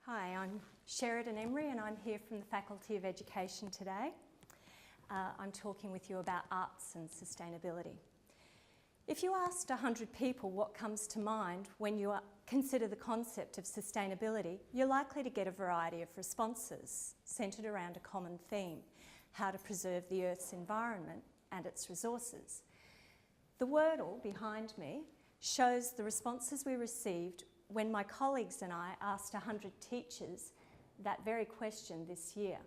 Hi, I'm Sherridan Emery and I'm here from the Faculty of Education today. I'm talking with you about arts and sustainability. If you asked 100 people what comes to mind when you consider the concept of sustainability, you're likely to get a variety of responses centred around a common theme: how to preserve the Earth's environment and its resources. The Wordle behind me shows the responses we received when my colleagues and I asked 100 teachers that very question this year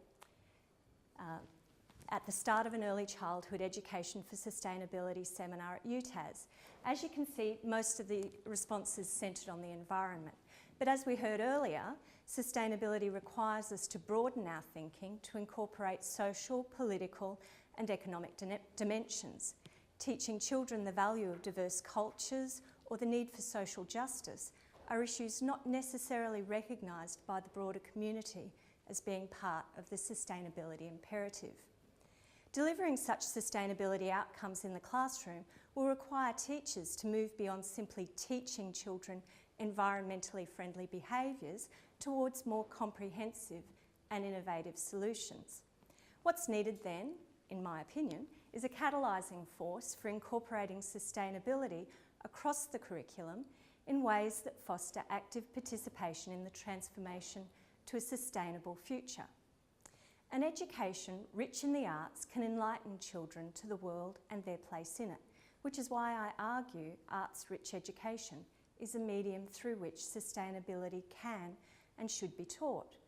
at the start of an early childhood education for sustainability seminar at UTAS. As you can see, most of the responses centred on the environment. But as we heard earlier, sustainability requires us to broaden our thinking to incorporate social, political and economic dimensions. Teaching children the value of diverse cultures or the need for social justice are issues not necessarily recognised by the broader community as being part of the sustainability imperative. Delivering such sustainability outcomes in the classroom will require teachers to move beyond simply teaching children environmentally friendly behaviours towards more comprehensive and innovative solutions. What's needed then, in my opinion, is a catalysing force for incorporating sustainability across the curriculum in ways that foster active participation in the transformation to a sustainable future. An education rich in the arts can enlighten children to the world and their place in it, which is why I argue arts-rich education is a medium through which sustainability can and should be taught.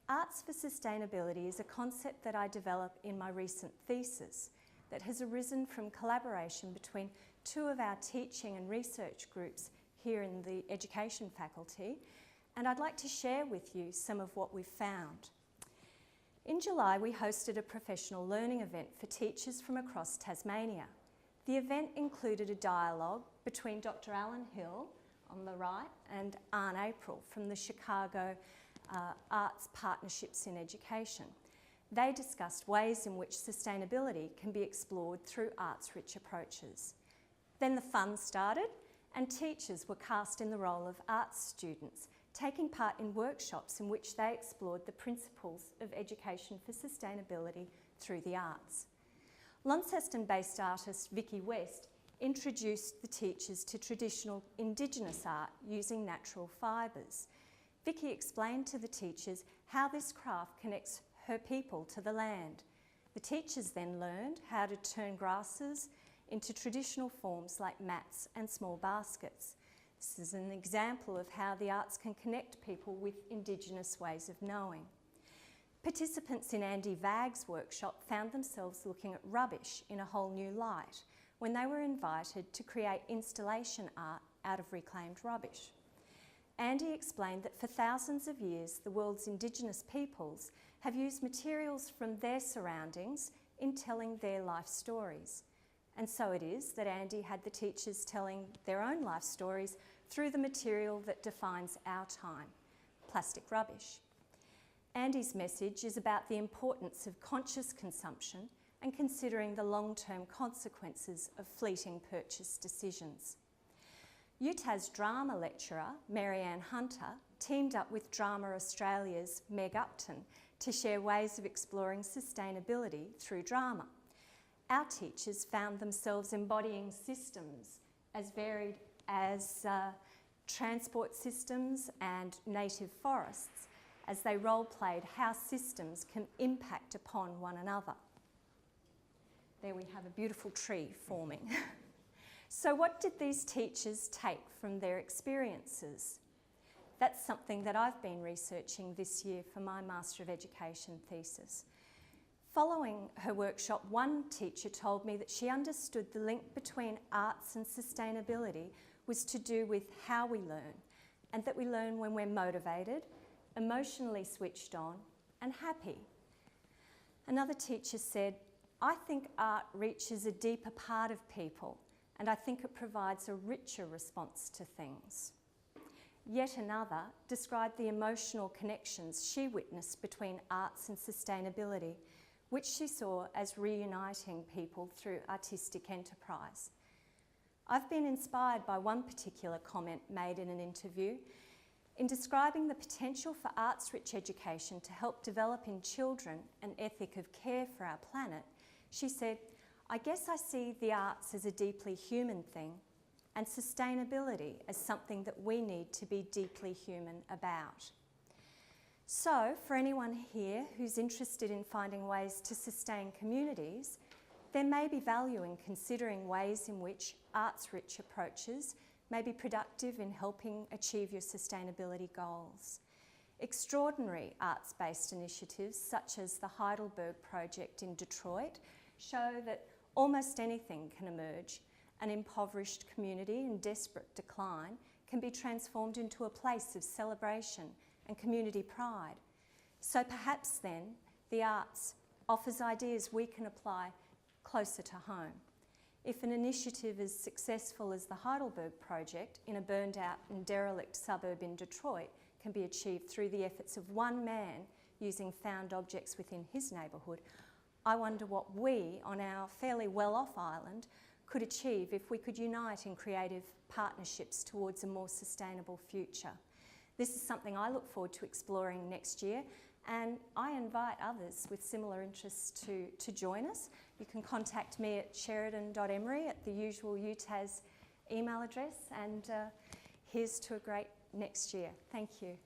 Arts for Sustainability is a concept that I developed in my recent thesis that has arisen from collaboration between two of our teaching and research groups here in the Education faculty, and I'd like to share with you some of what we've found. In July, we hosted a professional learning event for teachers from across Tasmania. The event included a dialogue between Dr. Alan Hill on the right and Anne April from the Chicago Arts Partnerships in Education. They discussed ways in which sustainability can be explored through arts-rich approaches. Then the fun started, and teachers were cast in the role of arts students, taking part in workshops in which they explored the principles of education for sustainability through the arts. Launceston-based artist Vicky West introduced the teachers to traditional Indigenous art using natural fibres. Vicky explained to the teachers how this craft connects her people to the land. The teachers then learned how to turn grasses into traditional forms like mats and small baskets. This is an example of how the arts can connect people with Indigenous ways of knowing. Participants in Andy Vagg's workshop found themselves looking at rubbish in a whole new light when they were invited to create installation art out of reclaimed rubbish. Andy explained that for thousands of years, the world's Indigenous peoples have used materials from their surroundings in telling their life stories. And so it is that Andy had the teachers telling their own life stories through the material that defines our time, plastic rubbish. Andy's message is about the importance of conscious consumption and considering the long-term consequences of fleeting purchase decisions. UTAS drama lecturer Marianne Hunter teamed up with Drama Australia's Meg Upton to share ways of exploring sustainability through drama. Our teachers found themselves embodying systems as varied as transport systems and native forests as they role-played how systems can impact upon one another. There we have a beautiful tree forming. So what did these teachers take from their experiences? That's something that I've been researching this year for my Master of Education thesis. Following her workshop, one teacher told me that she understood the link between arts and sustainability was to do with how we learn, and that we learn when we're motivated, emotionally switched on, and happy. Another teacher said, "I think art reaches a deeper part of people, and I think it provides a richer response to things." Yet another described the emotional connections she witnessed between arts and sustainability, which she saw as reuniting people through artistic enterprise. I've been inspired by one particular comment made in an interview. In describing the potential for arts-rich education to help develop in children an ethic of care for our planet, she said, "I guess I see the arts as a deeply human thing and sustainability as something that we need to be deeply human about." So, for anyone here who's interested in finding ways to sustain communities, there may be value in considering ways in which arts-rich approaches may be productive in helping achieve your sustainability goals. Extraordinary arts-based initiatives such as the Heidelberg Project in Detroit show that almost anything can emerge. An impoverished community in desperate decline can be transformed into a place of celebration and community pride. So perhaps then the arts offers ideas we can apply closer to home. If an initiative as successful as the Heidelberg Project in a burned out and derelict suburb in Detroit can be achieved through the efforts of one man using found objects within his neighbourhood, I wonder what we on our fairly well-off island could achieve if we could unite in creative partnerships towards a more sustainable future. This is something I look forward to exploring next year, and I invite others with similar interests to join us. You can contact me at Sherridan.Emery at the usual UTAS email address, and here's to a great next year. Thank you.